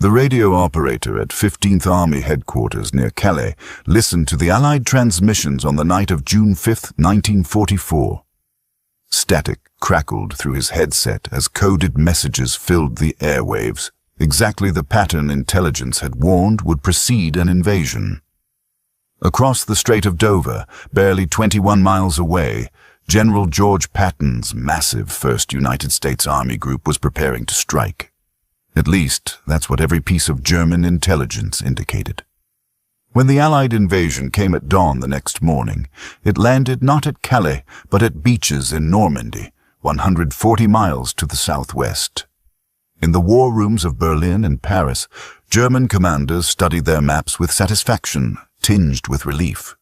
The radio operator at 15th Army headquarters near Calais listened to the Allied transmissions on the night of June 5, 1944. Static crackled through his headset as coded messages filled the airwaves. Exactly the pattern intelligence had warned would precede an invasion. Across the Strait of Dover, barely 21 miles away, General George Patton's massive 1st United States Army Group was preparing to strike. At least, that's what every piece of German intelligence indicated. When the Allied invasion came at dawn the next morning, it landed not at Calais, but at beaches in Normandy, 140 miles to the southwest. In the war rooms of Berlin and Paris, German commanders studied their maps with satisfaction, tinged with relief.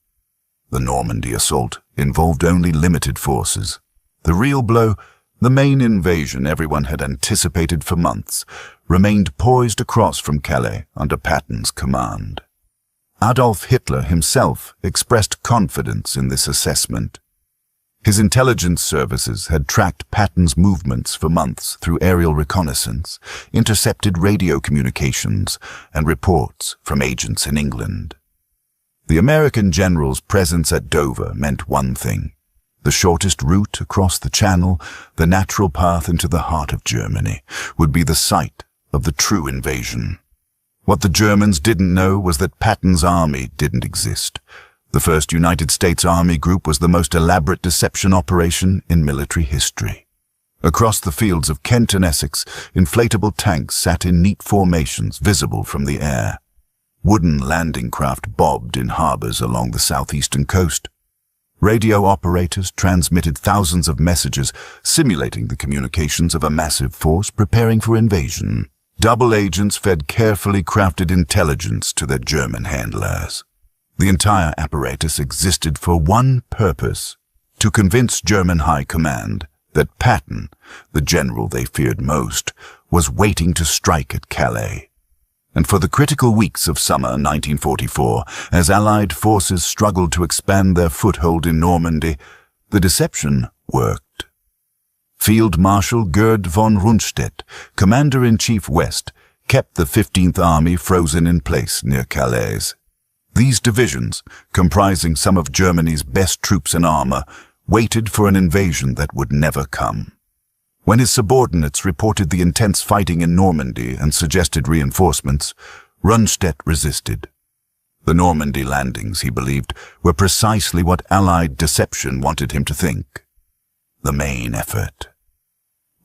The Normandy assault involved only limited forces. The real blow, the main invasion everyone had anticipated for months, remained poised across from Calais under Patton's command. Adolf Hitler himself expressed confidence in this assessment. His intelligence services had tracked Patton's movements for months through aerial reconnaissance, intercepted radio communications, and reports from agents in England. The American general's presence at Dover meant one thing: the shortest route across the Channel, the natural path into the heart of Germany, would be the site of the true invasion. What the Germans didn't know was that Patton's army didn't exist. The 1st United States Army Group was the most elaborate deception operation in military history. Across the fields of Kent and Essex, inflatable tanks sat in neat formations visible from the air. Wooden landing craft bobbed in harbors along the southeastern coast. Radio operators transmitted thousands of messages, simulating the communications of a massive force preparing for invasion. Double agents fed carefully crafted intelligence to their German handlers. The entire apparatus existed for one purpose: to convince German high command that Patton, the general they feared most, was waiting to strike at Calais. And for the critical weeks of summer 1944, as Allied forces struggled to expand their foothold in Normandy, the deception worked. Field Marshal Gerd von Rundstedt, Commander-in-Chief West, kept the 15th Army frozen in place near Calais. These divisions, comprising some of Germany's best troops and armor, waited for an invasion that would never come. When his subordinates reported the intense fighting in Normandy and suggested reinforcements, Rundstedt resisted. The Normandy landings, he believed, were precisely what Allied deception wanted him to think. The main effort.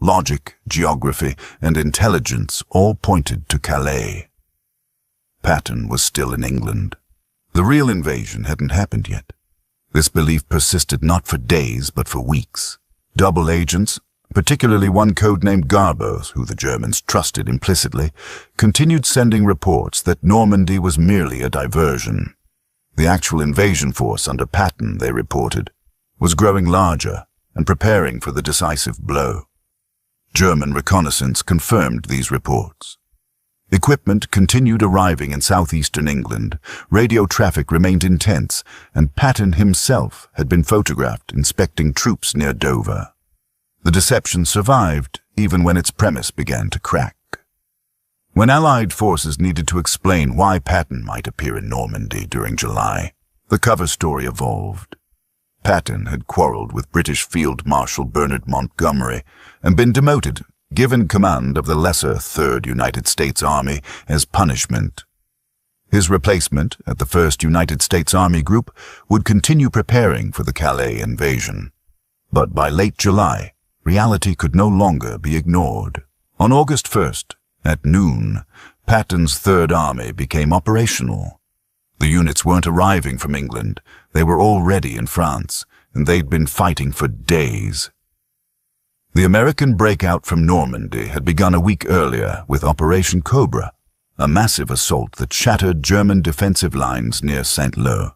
Logic, geography, and intelligence all pointed to Calais. Patton was still in England. The real invasion hadn't happened yet. This belief persisted not for days, but for weeks. Double agents, particularly one codenamed Garbos, who the Germans trusted implicitly, continued sending reports that Normandy was merely a diversion. The actual invasion force under Patton, they reported, was growing larger and preparing for the decisive blow. German reconnaissance confirmed these reports. Equipment continued arriving in southeastern England, radio traffic remained intense, and Patton himself had been photographed inspecting troops near Dover. The deception survived even when its premise began to crack. When Allied forces needed to explain why Patton might appear in Normandy during July, the cover story evolved. Patton had quarreled with British Field Marshal Bernard Montgomery and been demoted, given command of the lesser 3rd United States Army as punishment. His replacement at the 1st United States Army Group would continue preparing for the Calais invasion. But by late July, reality could no longer be ignored. On August 1st, at noon, Patton's 3rd Army became operational. The units weren't arriving from England. They were already in France, and they'd been fighting for days. The American breakout from Normandy had begun a week earlier with Operation Cobra, a massive assault that shattered German defensive lines near Saint-Lô.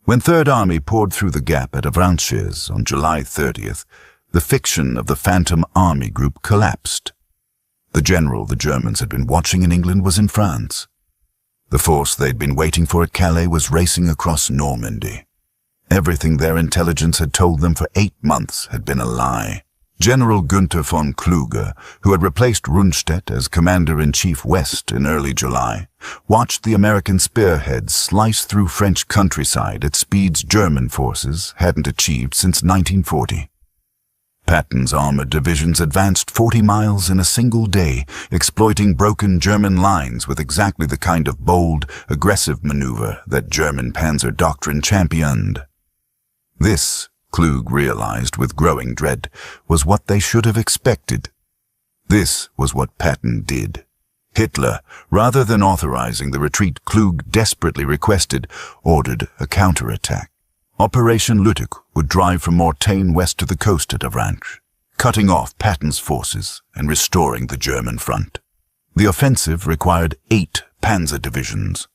When 3rd Army poured through the gap at Avranches on July 30th, the fiction of the Phantom Army Group collapsed. The general the Germans had been watching in England was in France. The force they'd been waiting for at Calais was racing across Normandy. Everything their intelligence had told them for 8 months had been a lie. General Günther von Kluge, who had replaced Rundstedt as Commander-in-Chief West in early July, watched the American spearheads slice through French countryside at speeds German forces hadn't achieved since 1940. Patton's armored divisions advanced 40 miles in a single day, exploiting broken German lines with exactly the kind of bold, aggressive maneuver that German panzer doctrine championed. This, Kluge realized with growing dread, was what they should have expected. This was what Patton did. Hitler, rather than authorizing the retreat Kluge desperately requested, ordered a counterattack. Operation Lüttich would drive from Mortain west to the coast at Avranches, cutting off Patton's forces and restoring the German front. The offensive required 8 panzer divisions.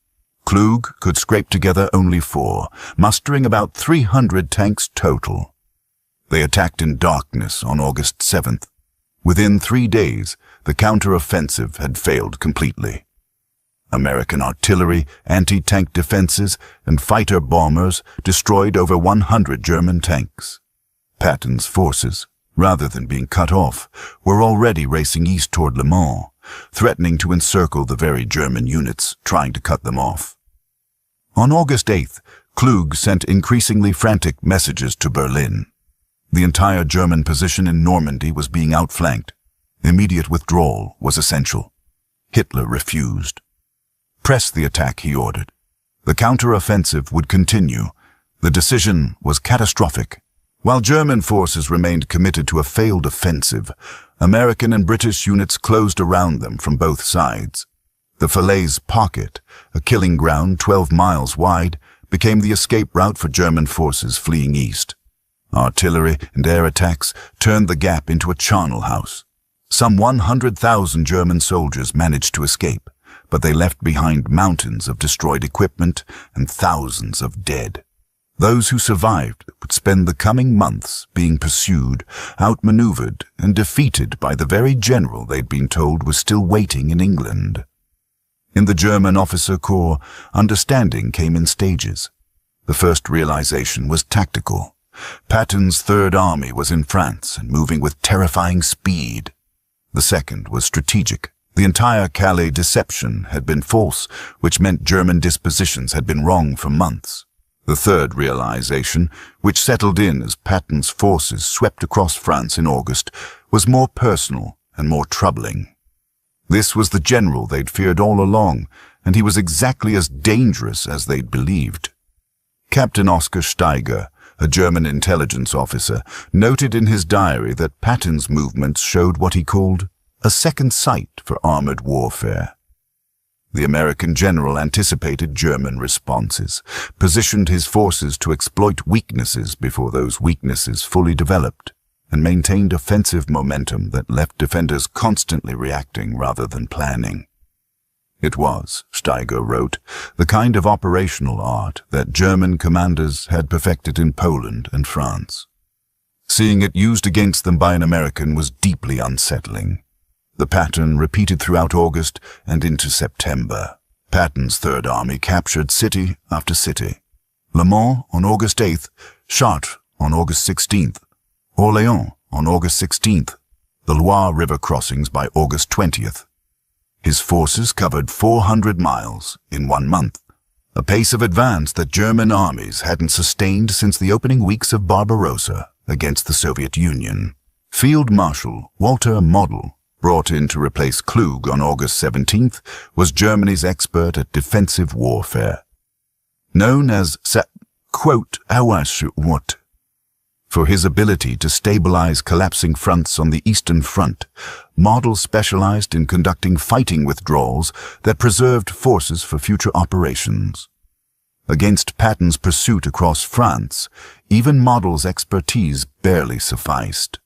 Kluge could scrape together only 4, mustering about 300 tanks total. They attacked in darkness on August 7th. Within 3 days, the counter-offensive had failed completely. American artillery, anti-tank defenses, and fighter bombers destroyed over 100 German tanks. Patton's forces, rather than being cut off, were already racing east toward Le Mans, threatening to encircle the very German units trying to cut them off. On August 8th, Kluge sent increasingly frantic messages to Berlin. The entire German position in Normandy was being outflanked. Immediate withdrawal was essential. Hitler refused. Press the attack, he ordered. The counter-offensive would continue. The decision was catastrophic. While German forces remained committed to a failed offensive, American and British units closed around them from both sides. The Falaise Pocket, a killing ground 12 miles wide, became the escape route for German forces fleeing east. Artillery and air attacks turned the gap into a charnel house. Some 100,000 German soldiers managed to escape, but they left behind mountains of destroyed equipment and thousands of dead. Those who survived would spend the coming months being pursued, outmaneuvered, and defeated by the very general they'd been told was still waiting in England. In the German officer corps, understanding came in stages. The first realization was tactical. Patton's Third Army was in France and moving with terrifying speed. The second was strategic. The entire Calais deception had been false, which meant German dispositions had been wrong for months. The third realization, which settled in as Patton's forces swept across France in August, was more personal and more troubling. This was the general they'd feared all along, and he was exactly as dangerous as they'd believed. Captain Oskar Steiger, a German intelligence officer, noted in his diary that Patton's movements showed what he called a second sight for armored warfare. The American general anticipated German responses, positioned his forces to exploit weaknesses before those weaknesses fully developed, and maintained offensive momentum that left defenders constantly reacting rather than planning. It was, Steiger wrote, the kind of operational art that German commanders had perfected in Poland and France. Seeing it used against them by an American was deeply unsettling. The pattern repeated throughout August and into September. Patton's Third Army captured city after city. Le Mans on August 8th, Chartres on August 16th, Orléans on August 16th, the Loire River crossings by August 20th. His forces covered 400 miles in 1 month, a pace of advance that German armies hadn't sustained since the opening weeks of Barbarossa against the Soviet Union. Field Marshal Walter Model, brought in to replace Kluge on August 17th, was Germany's expert at defensive warfare. Known as What? For his ability to stabilize collapsing fronts on the Eastern Front, Model specialized in conducting fighting withdrawals that preserved forces for future operations. Against Patton's pursuit across France, even Model's expertise barely sufficed.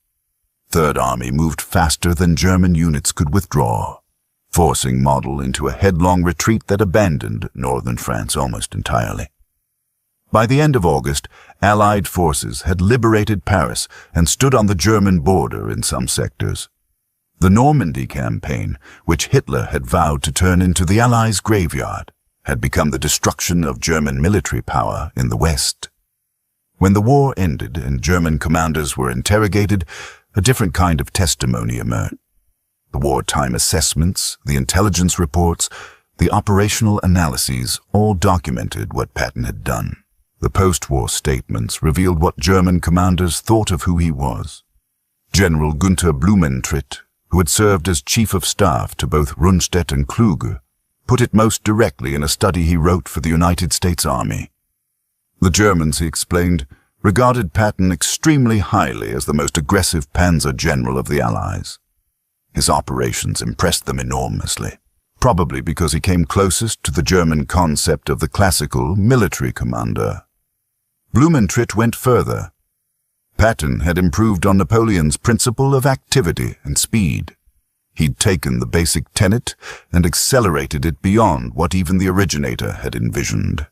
Third Army moved faster than German units could withdraw, forcing Model into a headlong retreat that abandoned northern France almost entirely. By the end of August, Allied forces had liberated Paris and stood on the German border in some sectors. The Normandy campaign, which Hitler had vowed to turn into the Allies' graveyard, had become the destruction of German military power in the West. When the war ended and German commanders were interrogated, a different kind of testimony emerged. The wartime assessments, the intelligence reports, the operational analyses all documented what Patton had done. The post-war statements revealed what German commanders thought of who he was. General Günther Blumentritt, who had served as chief of staff to both Rundstedt and Kluge, put it most directly in a study he wrote for the United States Army. The Germans, he explained, regarded Patton extremely highly as the most aggressive panzer general of the Allies. His operations impressed them enormously, probably because he came closest to the German concept of the classical military commander. Blumentritt went further. Patton had improved on Napoleon's principle of activity and speed. He'd taken the basic tenet and accelerated it beyond what even the originator had envisioned.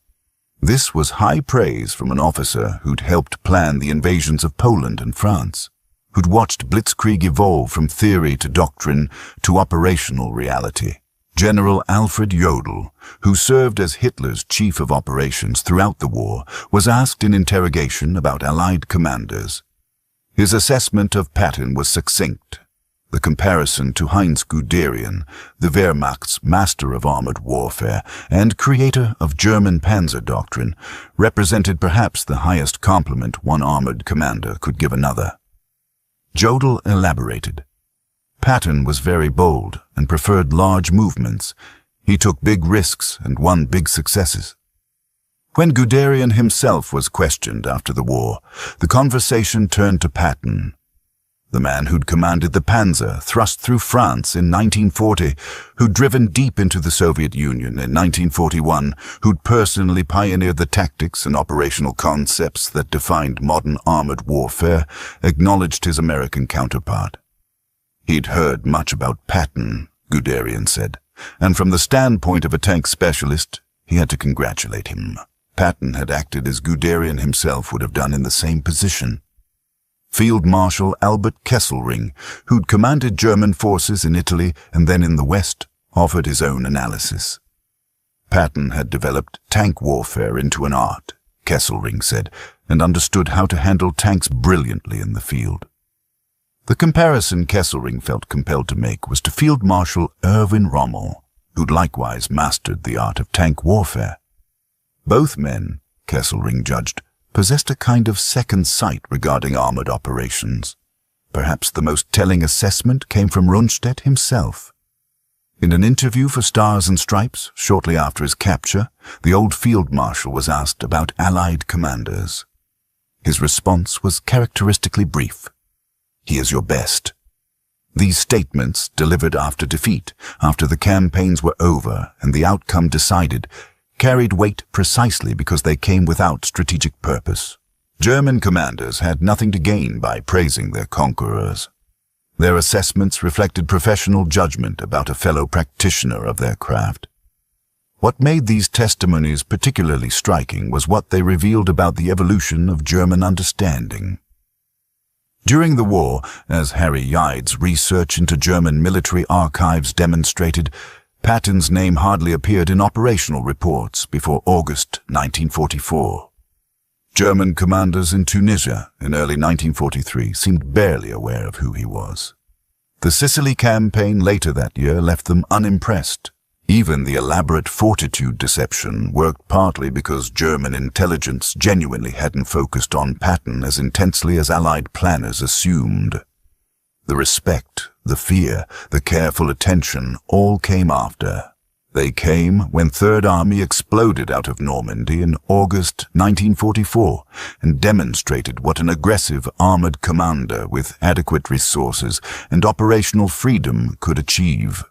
This was high praise from an officer who'd helped plan the invasions of Poland and France, who'd watched Blitzkrieg evolve from theory to doctrine to operational reality. General Alfred Jodl, who served as Hitler's chief of operations throughout the war, was asked in interrogation about Allied commanders. His assessment of Patton was succinct. The comparison to Heinz Guderian, the Wehrmacht's master of armored warfare and creator of German panzer doctrine, represented perhaps the highest compliment one armored commander could give another. Jodl elaborated. Patton was very bold and preferred large movements. He took big risks and won big successes. When Guderian himself was questioned after the war, the conversation turned to Patton, the man who'd commanded the Panzer thrust through France in 1940, who'd driven deep into the Soviet Union in 1941, who'd personally pioneered the tactics and operational concepts that defined modern armored warfare, acknowledged his American counterpart. He'd heard much about Patton, Guderian said, and from the standpoint of a tank specialist, he had to congratulate him. Patton had acted as Guderian himself would have done in the same position. Field Marshal Albert Kesselring, who'd commanded German forces in Italy and then in the West, offered his own analysis. Patton had developed tank warfare into an art, Kesselring said, and understood how to handle tanks brilliantly in the field. The comparison Kesselring felt compelled to make was to Field Marshal Erwin Rommel, who'd likewise mastered the art of tank warfare. Both men, Kesselring judged, possessed a kind of second sight regarding armored operations. Perhaps the most telling assessment came from Rundstedt himself. In an interview for Stars and Stripes, shortly after his capture, the old field marshal was asked about Allied commanders. His response was characteristically brief. "He is your best." These statements, delivered after defeat, after the campaigns were over and the outcome decided, carried weight precisely because they came without strategic purpose. German commanders had nothing to gain by praising their conquerors. Their assessments reflected professional judgment about a fellow practitioner of their craft. What made these testimonies particularly striking was what they revealed about the evolution of German understanding. During the war, as Harry Yide's research into German military archives demonstrated, Patton's name hardly appeared in operational reports before August 1944. German commanders in Tunisia in early 1943 seemed barely aware of who he was. The Sicily campaign later that year left them unimpressed. Even the elaborate Fortitude deception worked partly because German intelligence genuinely hadn't focused on Patton as intensely as Allied planners assumed. The respect, the fear, the careful attention all came after. They came when Third Army exploded out of Normandy in August 1944 and demonstrated what an aggressive armored commander with adequate resources and operational freedom could achieve.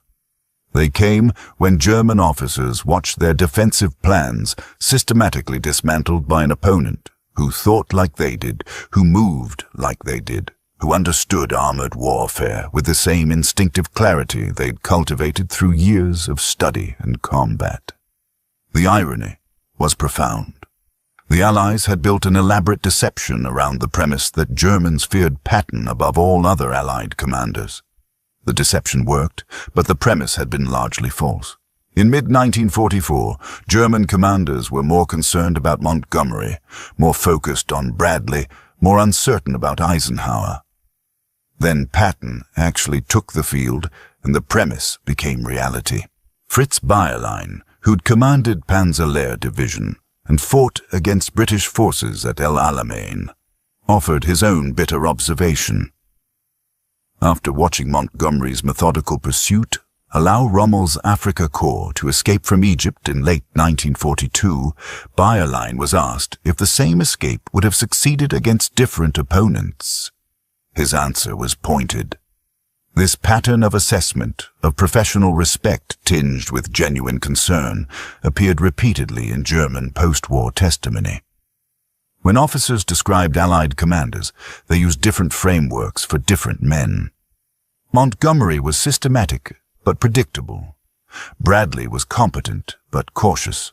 They came when German officers watched their defensive plans systematically dismantled by an opponent who thought like they did, who moved like they did, who understood armored warfare with the same instinctive clarity they'd cultivated through years of study and combat. The irony was profound. The Allies had built an elaborate deception around the premise that Germans feared Patton above all other Allied commanders. The deception worked, but the premise had been largely false. In mid-1944, German commanders were more concerned about Montgomery, more focused on Bradley, more uncertain about Eisenhower. Then Patton actually took the field, and the premise became reality. Fritz Bayerlein, who'd commanded Panzer Division and fought against British forces at El Alamein, offered his own bitter observation. After watching Montgomery's methodical pursuit allow Rommel's Afrika Korps to escape from Egypt in late 1942, Bayerlein was asked if the same escape would have succeeded against different opponents. His answer was pointed. This pattern of assessment, of professional respect tinged with genuine concern, appeared repeatedly in German post-war testimony. When officers described Allied commanders, they used different frameworks for different men. Montgomery was systematic but predictable. Bradley was competent but cautious.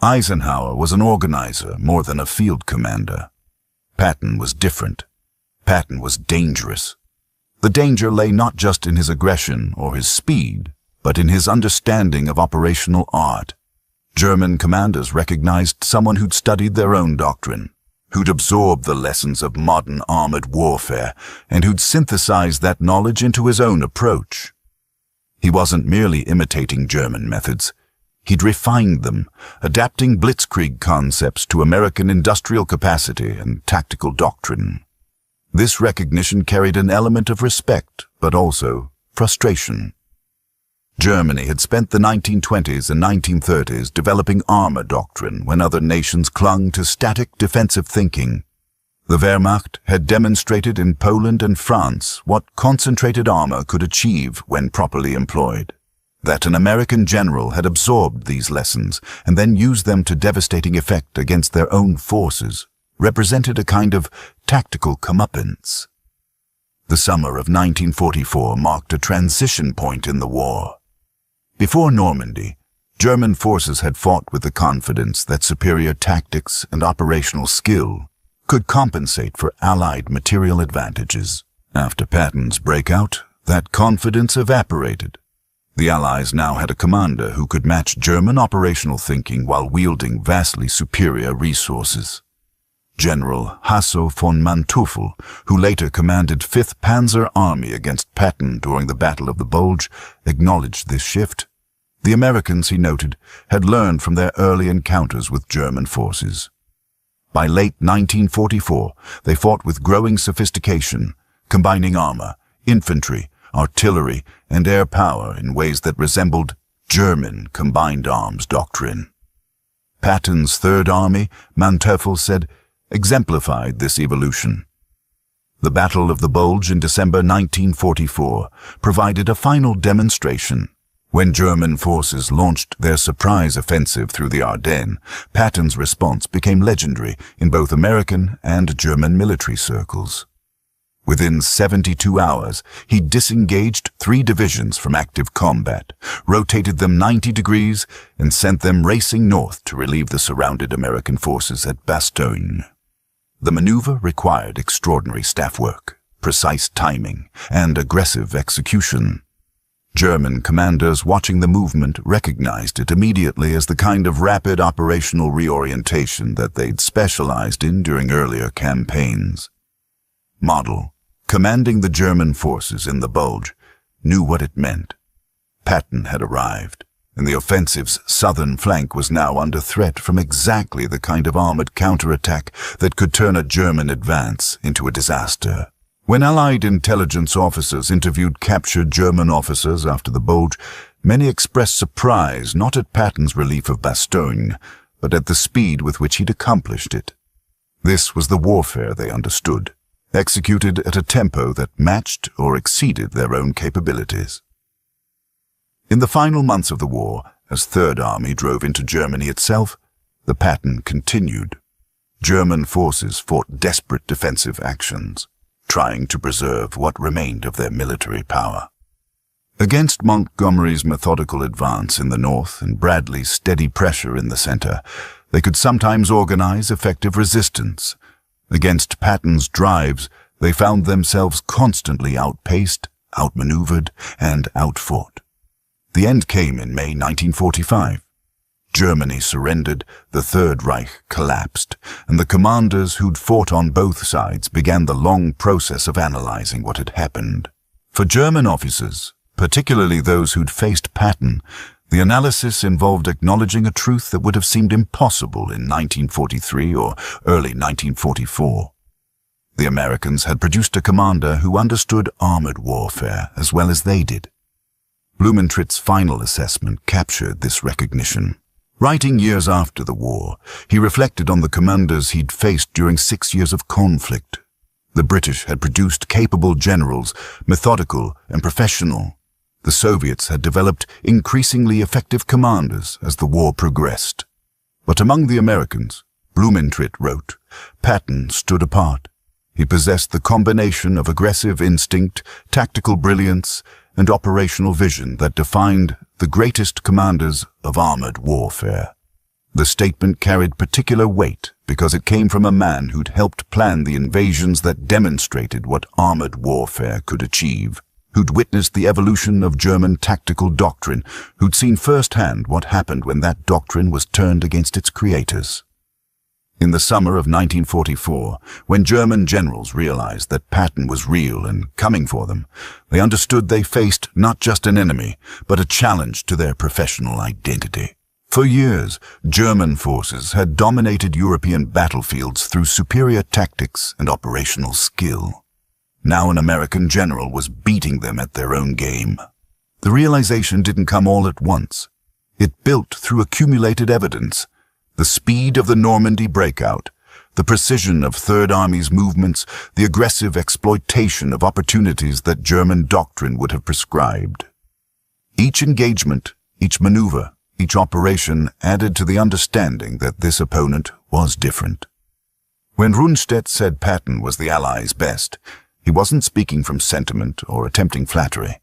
Eisenhower was an organizer more than a field commander. Patton was different. Patton was dangerous. The danger lay not just in his aggression or his speed, but in his understanding of operational art. German commanders recognized someone who'd studied their own doctrine, who'd absorbed the lessons of modern armored warfare, and who'd synthesized that knowledge into his own approach. He wasn't merely imitating German methods. He'd refined them, adapting blitzkrieg concepts to American industrial capacity and tactical doctrine. This recognition carried an element of respect, but also frustration. Germany had spent the 1920s and 1930s developing armor doctrine when other nations clung to static defensive thinking. The Wehrmacht had demonstrated in Poland and France what concentrated armor could achieve when properly employed. That an American general had absorbed these lessons and then used them to devastating effect against their own forces represented a kind of tactical comeuppance. The summer of 1944 marked a transition point in the war. Before Normandy, German forces had fought with the confidence that superior tactics and operational skill could compensate for Allied material advantages. After Patton's breakout, that confidence evaporated. The Allies now had a commander who could match German operational thinking while wielding vastly superior resources. General Hasso von Manteuffel, who later commanded 5th Panzer Army against Patton during the Battle of the Bulge, acknowledged this shift. The Americans, he noted, had learned from their early encounters with German forces. By late 1944, they fought with growing sophistication, combining armor, infantry, artillery, and air power in ways that resembled German combined arms doctrine. Patton's Third Army, Manteuffel said, exemplified this evolution. The Battle of the Bulge in December 1944 provided a final demonstration. When German forces launched their surprise offensive through the Ardennes, Patton's response became legendary in both American and German military circles. Within 72 hours, he disengaged 3 divisions from active combat, rotated them 90 degrees, and sent them racing north to relieve the surrounded American forces at Bastogne. The maneuver required extraordinary staff work, precise timing, and aggressive execution. German commanders watching the movement recognized it immediately as the kind of rapid operational reorientation that they'd specialized in during earlier campaigns. Model, commanding the German forces in the Bulge, knew what it meant. Patton had arrived, and the offensive's southern flank was now under threat from exactly the kind of armored counterattack that could turn a German advance into a disaster. When Allied intelligence officers interviewed captured German officers after the Bulge, many expressed surprise not at Patton's relief of Bastogne, but at the speed with which he'd accomplished it. This was the warfare they understood, executed at a tempo that matched or exceeded their own capabilities. In the final months of the war, as Third Army drove into Germany itself, the pattern continued. German forces fought desperate defensive actions, trying to preserve what remained of their military power. Against Montgomery's methodical advance in the north and Bradley's steady pressure in the center, they could sometimes organize effective resistance. Against Patton's drives, they found themselves constantly outpaced, outmaneuvered, and outfought. The end came in May 1945. Germany surrendered, the Third Reich collapsed, and the commanders who'd fought on both sides began the long process of analyzing what had happened. For German officers, particularly those who'd faced Patton, the analysis involved acknowledging a truth that would have seemed impossible in 1943 or early 1944. The Americans had produced a commander who understood armored warfare as well as they did. Blumentrit's final assessment captured this recognition. Writing years after the war, he reflected on the commanders he'd faced during 6 years of conflict. The British had produced capable generals, methodical and professional. The Soviets had developed increasingly effective commanders as the war progressed. But among the Americans, Blumentritt wrote, Patton stood apart. He possessed the combination of aggressive instinct, tactical brilliance, and operational vision that defined the greatest commanders of armored warfare. The statement carried particular weight because it came from a man who'd helped plan the invasions that demonstrated what armored warfare could achieve, who'd witnessed the evolution of German tactical doctrine, who'd seen firsthand what happened when that doctrine was turned against its creators. In the summer of 1944, when German generals realized that Patton was real and coming for them, they understood they faced not just an enemy, but a challenge to their professional identity. For years, German forces had dominated European battlefields through superior tactics and operational skill. Now an American general was beating them at their own game. The realization didn't come all at once. It built through accumulated evidence. The speed of the Normandy breakout, the precision of Third Army's movements, the aggressive exploitation of opportunities that German doctrine would have prescribed. Each engagement, each maneuver, each operation added to the understanding that this opponent was different. When Rundstedt said Patton was the Allies' best, he wasn't speaking from sentiment or attempting flattery.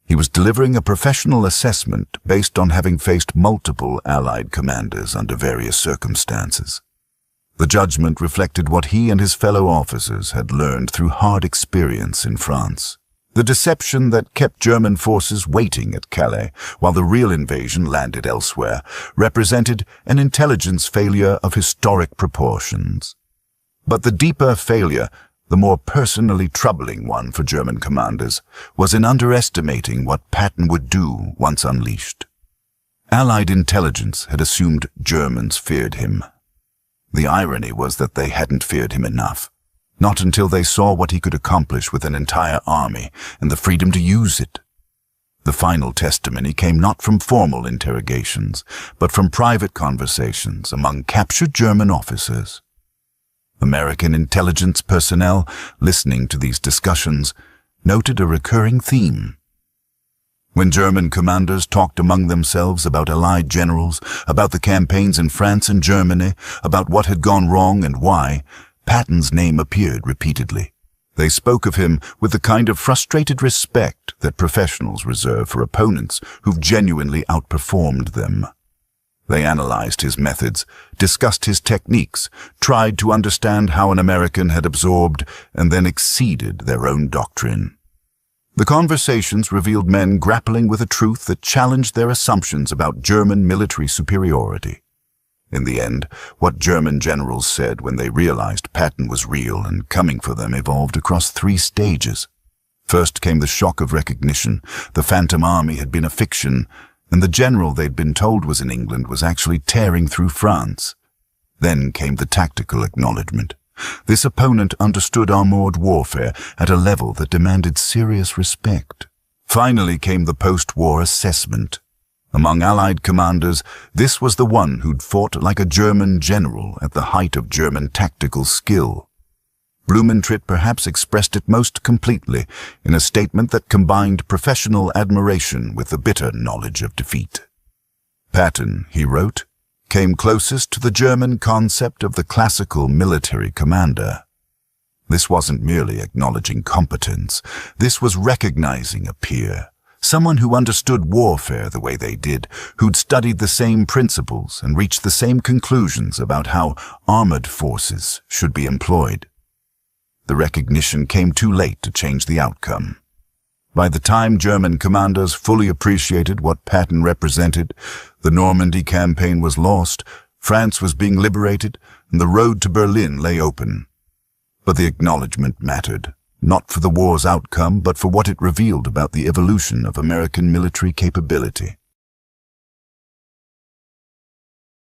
He was delivering a professional assessment based on having faced multiple Allied commanders under various circumstances. The judgment reflected what he and his fellow officers had learned through hard experience in France. The deception that kept German forces waiting at Calais while the real invasion landed elsewhere represented an intelligence failure of historic proportions. But the deeper failure, the more personally troubling one for German commanders, was in underestimating what Patton would do once unleashed. Allied intelligence had assumed Germans feared him. The irony was that they hadn't feared him enough, not until they saw what he could accomplish with an entire army and the freedom to use it. The final testimony came not from formal interrogations, but from private conversations among captured German officers. American intelligence personnel, listening to these discussions, noted a recurring theme. When German commanders talked among themselves about Allied generals, about the campaigns in France and Germany, about what had gone wrong and why, Patton's name appeared repeatedly. They spoke of him with the kind of frustrated respect that professionals reserve for opponents who've genuinely outperformed them. They analyzed his methods, discussed his techniques, tried to understand how an American had absorbed and then exceeded their own doctrine. The conversations revealed men grappling with a truth that challenged their assumptions about German military superiority. In the end, what German generals said when they realized Patton was real and coming for them evolved across 3 stages. First came the shock of recognition. The Phantom Army had been a fiction, and the general they'd been told was in England was actually tearing through France. Then came the tactical acknowledgement. This opponent understood armored warfare at a level that demanded serious respect. Finally came the post-war assessment. Among Allied commanders, this was the one who'd fought like a German general at the height of German tactical skill. Blumentritt perhaps expressed it most completely in a statement that combined professional admiration with the bitter knowledge of defeat. Patton, he wrote, came closest to the German concept of the classical military commander. This wasn't merely acknowledging competence. This was recognizing a peer, someone who understood warfare the way they did, who'd studied the same principles and reached the same conclusions about how armored forces should be employed. The recognition came too late to change the outcome. By the time German commanders fully appreciated what Patton represented, the Normandy campaign was lost, France was being liberated, and the road to Berlin lay open. But the acknowledgement mattered, not for the war's outcome, but for what it revealed about the evolution of American military capability.